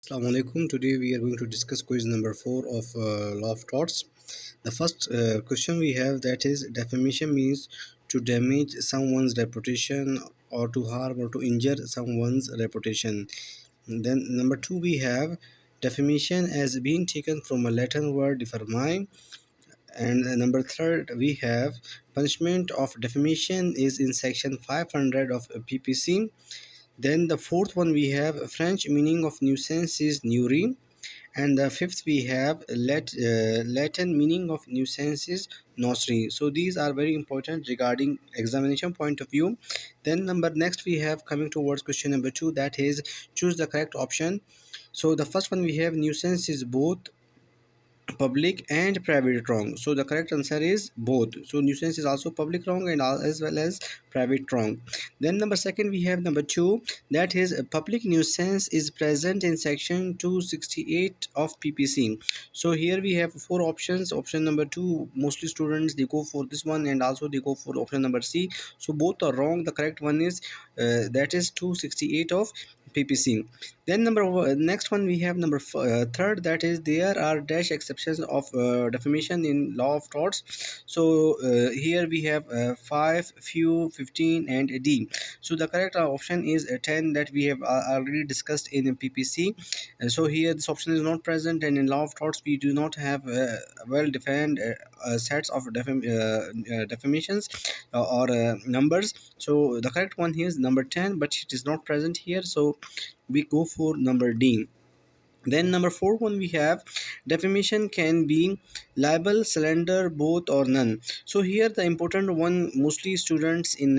Assalamu alaikum. Today we are going to discuss quiz number 4 of Law of Torts. The first question we have, that is, defamation means to damage someone's reputation or to harm or to injure someone's reputation. Then number 2 we have defamation as being taken from a Latin word diffamare. And number third we have punishment of defamation is in section 500 of PPC. Then the fourth one we have French meaning of nuisance is nuire, and the fifth we have Latin meaning of nuisance is nocere. So these are very important regarding examination point of view. Then number next we have coming towards question number 2, that is choose the correct option. So the first one we have nuisance is both public and private wrong. So the correct answer is both. So nuisance is also public wrong and as well as private wrong. Then number second we have number 2, that is public nuisance is present in section 268 of PPC. So here we have four options. Option number 2, mostly students they go for this one, and also they go for option number C. So both are wrong. The correct one is that is 268 of PPC. Then next one we have third, that is there are dash exceptions of defamation in law of torts. So here we have 5, few, 15 and D. So the correct option is 10, that we have already discussed in PPC. So here this option is not present, and in law of torts we do not have well defined sets of defamations or numbers. So the correct one here is number 10, but it is not present here, so we go for number D. Then number 4 one we have defamation can be libel, slander, both or none. So here the important one, mostly students in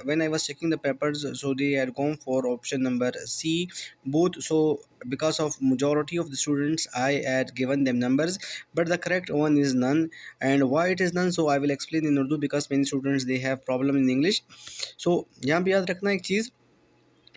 when I was checking the papers, so they had gone for option number C, both. So because of majority of the students I had given them numbers, but the correct one is none. And why it is none, so I will explain in Urdu, because many students they have problem in English. So यहाँ पे याद रखना एक चीज़,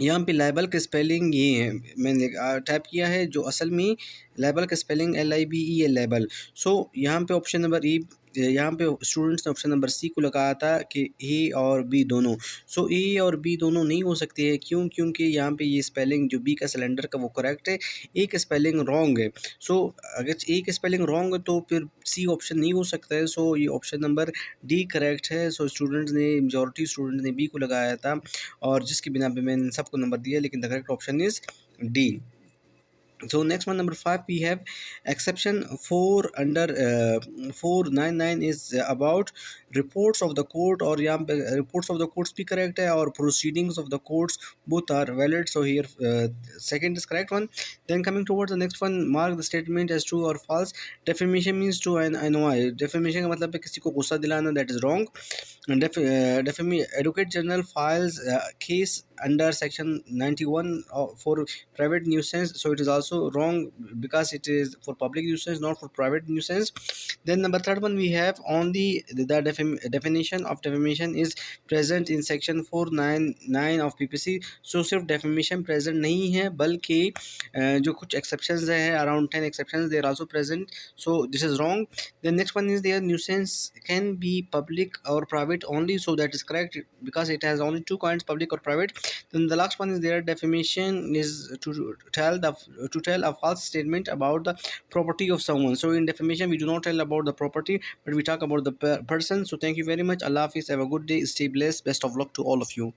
यहाँ पे liable का spelling ये है, मैंने टाइप किया है जो असल में लाइबल का स्पेलिंग LIBE है, लाइबल। सो यहाँ पे ऑप्शन नंबर ई, यहाँ पे स्टूडेंट्स ने ऑप्शन नंबर सी को लगाया था कि ए और बी दोनों। सो ए और बी दोनों नहीं हो सकते हैं, क्यों? क्योंकि यहाँ पे ये स्पेलिंग जो बी का सिलेंडर का वो करेक्ट है, ए का स्पेलिंग रॉन्ग है। सो अगर ए का स्पेलिंग रॉन्ग है तो फिर सी ऑप्शन नहीं हो सकता है। सो ये ऑप्शन नंबर डी करेक्ट है। सो स्टूडेंट्स ने, मेजॉरिटी स्टूडेंट्स ने बी को लगाया था, और जिसकी बिना पे मैंने सबको नंबर दिया, लेकिन the correct option is D. So next one, number 5 we have exception 4 under 499 is about reports of the court, और यहाँ पे reports of the courts भी correct है और proceedings of the courts both are valid. So here second is correct one. Then coming towards the next one, mark the statement as true or false. Defamation means to annoy. Defamation का मतलब है किसी को गुस्सा दिलाना, that is wrong. Advocate General files case under section 91 for private nuisance, so it is also wrong, because it is for public nuisance, not for private nuisance. Then number third one we have only the definition of defamation is present in section 499 of PPC. so सिर्फ defamation present नहीं है, बल्कि जो कुछ exceptions है, around 10 exceptions they are also present, so this is wrong. The next one is there nuisance can be public or private only, so that is correct, because it has only two kinds, public or private. Then the last one is there defamation is to tell a false statement about the property of someone. So in defamation we do not tell about the property, but we talk about the person. So thank you very much. Allah Hafiz, have a good day, stay blessed, best of luck to all of you.